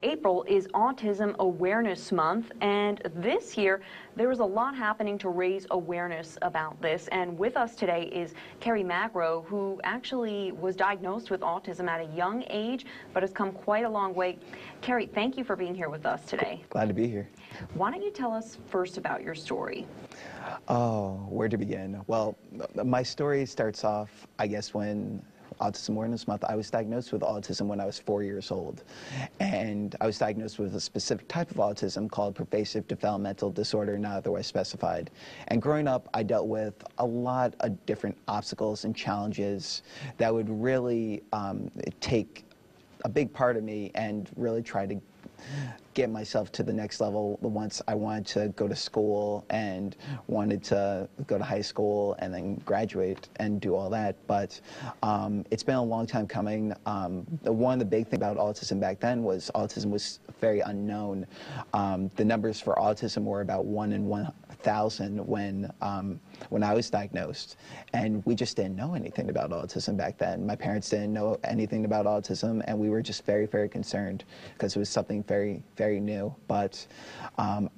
April is Autism Awareness Month, and this year there was a lot happening to raise awareness about this. And with us today is Kerry Magro, who actually was diagnosed with autism at a young age, but has come quite a long way. Kerry, thank you for being here with us today. Glad to be here. Why don't you tell us first about your story? Oh, where to begin? Well, my story starts off, I guess, when Autism Awareness Month, I was diagnosed with autism when I was 4 years old. And I was diagnosed with a specific type of autism called pervasive developmental disorder, not otherwise specified. And growing up, I dealt with a lot of different obstacles and challenges that would really take a big part of me and really try to get myself to the next level. Once I wanted to go to school and wanted to go to high school and then graduate and do all that, but it's been a long time coming. One of the big things about autism back then was autism was very unknown. The numbers for autism were about 1 in 1,000 when I was diagnosed, and we just didn't know anything about autism back then. My parents didn't know anything about autism, and we were just very, very concerned because it was something very, very new. But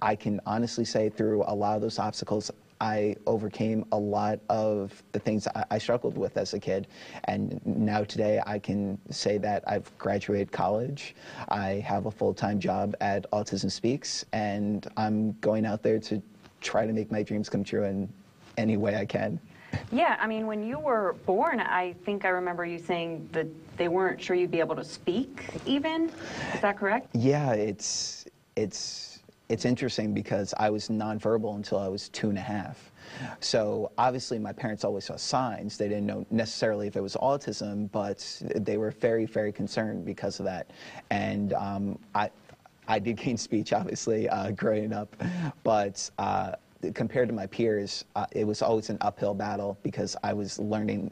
I can honestly say through a lot of those obstacles, I overcame a lot of the things I struggled with as a kid. And now today I can say that I've graduated college, I have a full-time job at Autism Speaks, and I'm going out there to try to make my dreams come true in any way I can. Yeah, I mean, when you were born, I think I remember you saying that they weren't sure you'd be able to speak even. Is that correct? Yeah, it's interesting because I was nonverbal until I was 2.5. So obviously my parents always saw signs. They didn't know necessarily if it was autism, but they were very, very concerned because of that. And I did gain speech, obviously, growing up, but compared to my peers, it was always an uphill battle because I was learning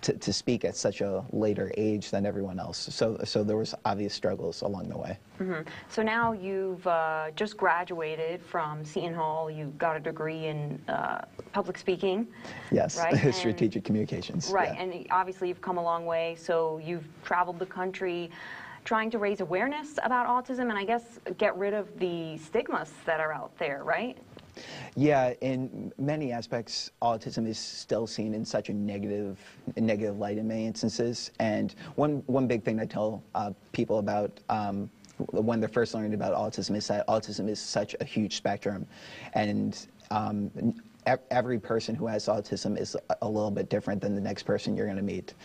to speak at such a later age than everyone else. So there was obvious struggles along the way. Mm-hmm. So now you've just graduated from Seton Hall. You got a degree in public speaking. Yes, right? Strategic communications. Right, yeah. And obviously you've come a long way. So you've traveled the country trying to raise awareness about autism and I guess get rid of the stigmas that are out there, right? Yeah, in many aspects, autism is still seen in such a negative light in many instances. And one big thing I tell people about when they're first learning about autism is that autism is such a huge spectrum, and every person who has autism is a little bit different than the next person you're going to meet.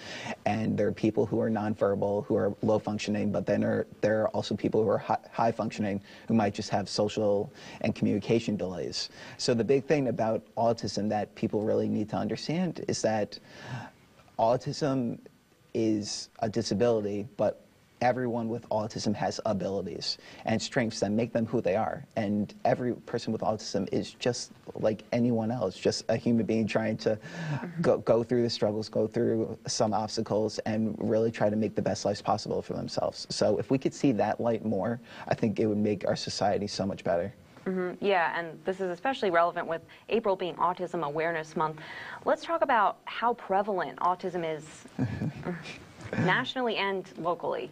And there are people who are nonverbal, who are low functioning, but then there are also people who are high functioning who might just have social and communication delays. So the big thing about autism that people really need to understand is that autism is a disability, but everyone with autism has abilities and strengths that make them who they are. And every person with autism is just like anyone else, just a human being trying to go through the struggles, go through some obstacles, and really try to make the best lives possible for themselves. So if we could see that light more, I think it would make our society so much better. Mm-hmm. Yeah, and this is especially relevant with April being Autism Awareness Month. Let's talk about how prevalent autism is nationally and locally.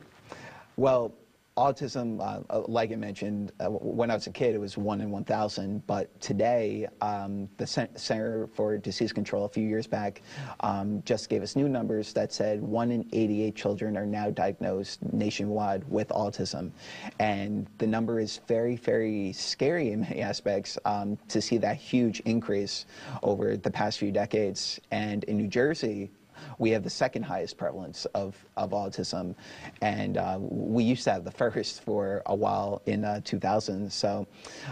Well, autism, like I mentioned, when I was a kid, it was 1 in 1,000. But today, the Center for Disease Control a few years back just gave us new numbers that said 1 in 88 children are now diagnosed nationwide with autism. And the number is very, very scary in many aspects to see that huge increase over the past few decades. And in New Jersey, we have the second highest prevalence of autism, and we used to have the first for a while in 2000. So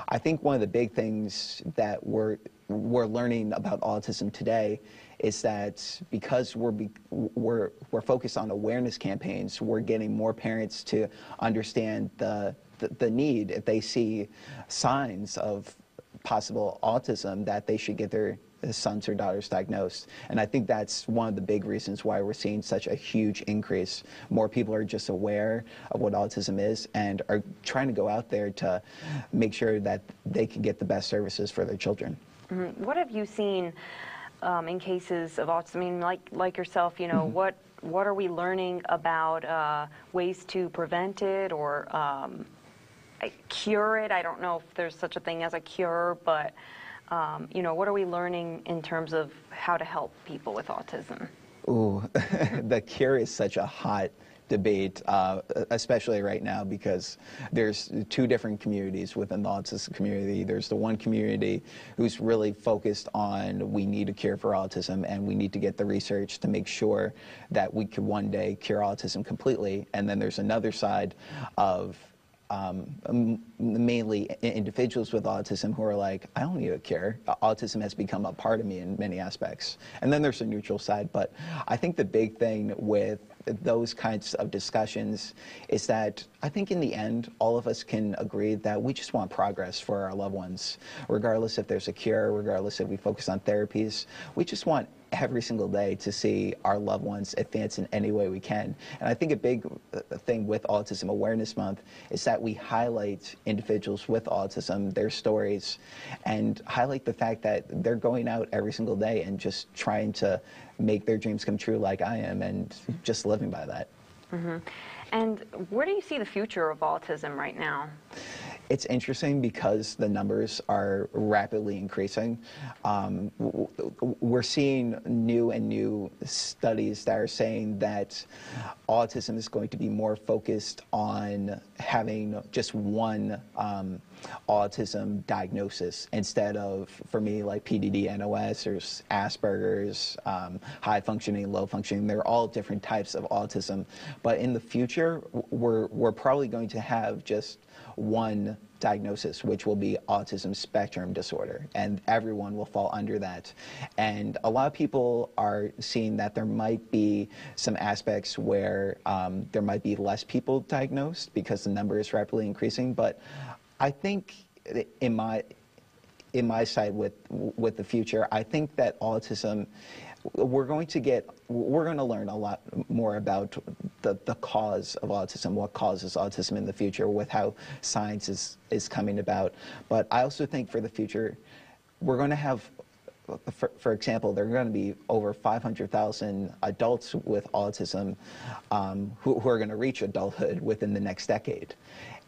I think one of the big things that we're learning about autism today is that because we're focused on awareness campaigns, we're getting more parents to understand the need, if they see signs of possible autism, that they should get their sons or daughters diagnosed. And I think that's one of the big reasons why we're seeing such a huge increase. More people are just aware of what autism is and are trying to go out there to make sure that they can get the best services for their children. Mm-hmm. What have you seen in cases of autism? I mean, like yourself, you know, what are we learning about ways to prevent it or cure it? I don't know if there's such a thing as a cure, but you know, what are we learning in terms of how to help people with autism? Ooh, the cure is such a hot debate, especially right now, because there's two different communities within the autism community. There's the one community who's really focused on we need a cure for autism and we need to get the research to make sure that we could one day cure autism completely. And then there's another side of mainly individuals with autism who are like, I don't need a cure. Autism has become a part of me in many aspects. And then there's a neutral side. But I think the big thing with those kinds of discussions is that I think in the end, all of us can agree that we just want progress for our loved ones, regardless if there's a cure, regardless if we focus on therapies. We just want every single day to see our loved ones advance in any way we can. And I think a big thing with Autism Awareness Month is that we highlight individuals with autism, their stories, and highlight the fact that they're going out every single day and just trying to make their dreams come true like I am, and just living by that. Mm-hmm. And where do you see the future of autism right now? It's interesting because the numbers are rapidly increasing. We're seeing new studies that are saying that autism is going to be more focused on having just one autism diagnosis instead of, for me, like PDD-NOS or Asperger's, high functioning, low functioning. They're all different types of autism. But in the future, we're probably going to have just one diagnosis, which will be autism spectrum disorder, and everyone will fall under that. And a lot of people are seeing that there might be some aspects where there might be less people diagnosed because the number is rapidly increasing. But I think in my side with the future, I think that autism, we're going to learn a lot more about the cause of autism, what causes autism in the future with how science is coming about. But I also think for the future, we're going to have, for example, there are going to be over 500,000 adults with autism who are going to reach adulthood within the next decade.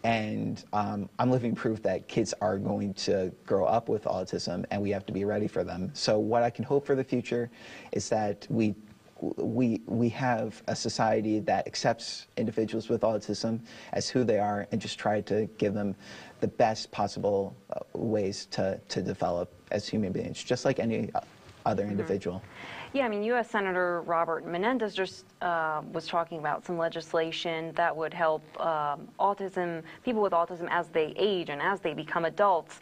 And I'm living proof that kids are going to grow up with autism, and we have to be ready for them. So what I can hope for the future is that we have a society that accepts individuals with autism as who they are and just try to give them the best possible ways to develop as human beings, just like any other individual. Yeah, I mean, U.S. Senator Robert Menendez just was talking about some legislation that would help people with autism as they age and as they become adults.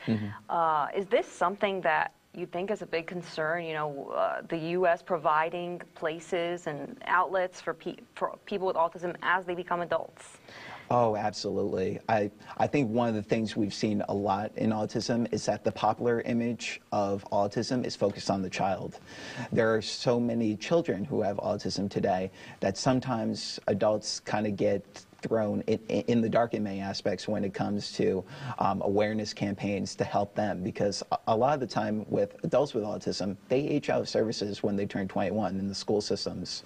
Is this something that you think is a big concern, you know, the U.S. providing places and outlets for people with autism as they become adults? Oh, absolutely. I think one of the things we've seen a lot in autism is that the popular image of autism is focused on the child. There are so many children who have autism today that sometimes adults kind of get thrown in the dark in many aspects when it comes to awareness campaigns to help them, because a lot of the time with adults with autism, they age out of services when they turn 21 in the school systems.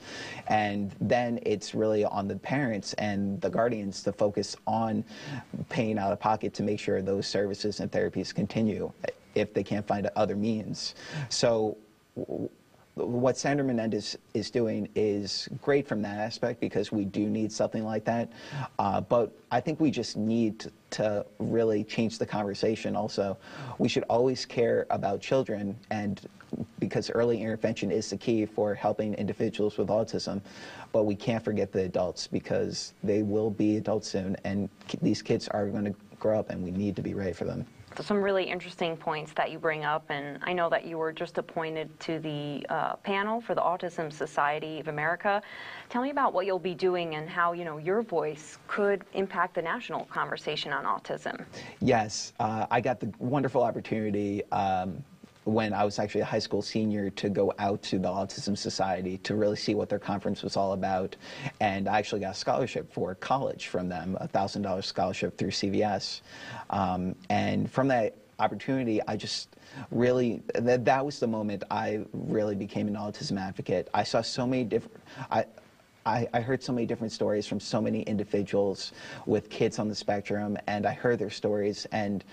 And then it's really on the parents and the guardians to focus on paying out of pocket to make sure those services and therapies continue if they can't find other means. So what Senator Menendez is doing is great from that aspect, because we do need something like that. But I think we just need to really change the conversation also. We should always care about children, and because early intervention is the key for helping individuals with autism. But we can't forget the adults, because they will be adults soon, and these kids are going to grow up, and we need to be ready for them. Some really interesting points that you bring up, and I know that you were just appointed to the panel for the Autism Society of America. Tell me about what you'll be doing and how, you know, your voice could impact the national conversation on autism. Yes, I got the wonderful opportunity when I was actually a high school senior to go out to the Autism Society to really see what their conference was all about. And I actually got a scholarship for college from them, a $1,000 scholarship through CVS. And from that opportunity, I just really, that was the moment I really became an autism advocate. I saw so many different, I heard so many different stories from so many individuals with kids on the spectrum, and I heard their stories, and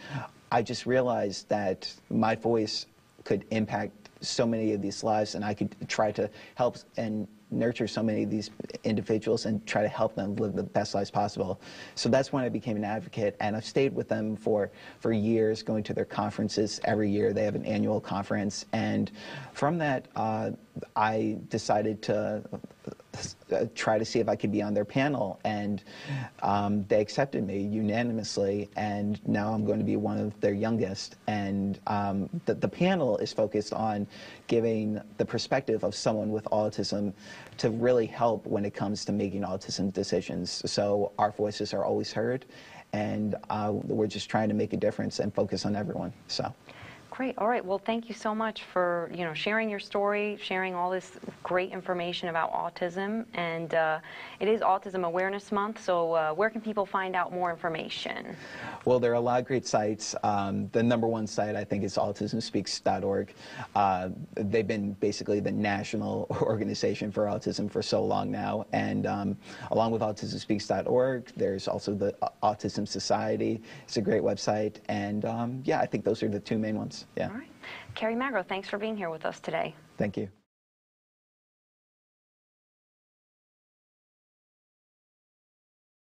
I just realized that my voice could impact so many of these lives, and I could try to help and nurture so many of these individuals and try to help them live the best lives possible. So that's when I became an advocate, and I've stayed with them for years, going to their conferences every year. They have an annual conference, and from that, I decided to try to see if I could be on their panel, and they accepted me unanimously, and now I'm going to be one of their youngest. And the panel is focused on giving the perspective of someone with autism to really help when it comes to making autism decisions. So our voices are always heard, and we're just trying to make a difference and focus on everyone. So. Great. All right. Well, thank you so much for, sharing your story, sharing all this great information about autism. And it is Autism Awareness Month, so where can people find out more information? Well, there are a lot of great sites. The #1 site, I think, is autismspeaks.org. They've been basically the national organization for autism for so long now. And along with autismspeaks.org, there's also the Autism Society. It's a great website. And yeah, I think those are the two main ones. Yeah. All right. Kerry Magro, thanks for being here with us today. Thank you.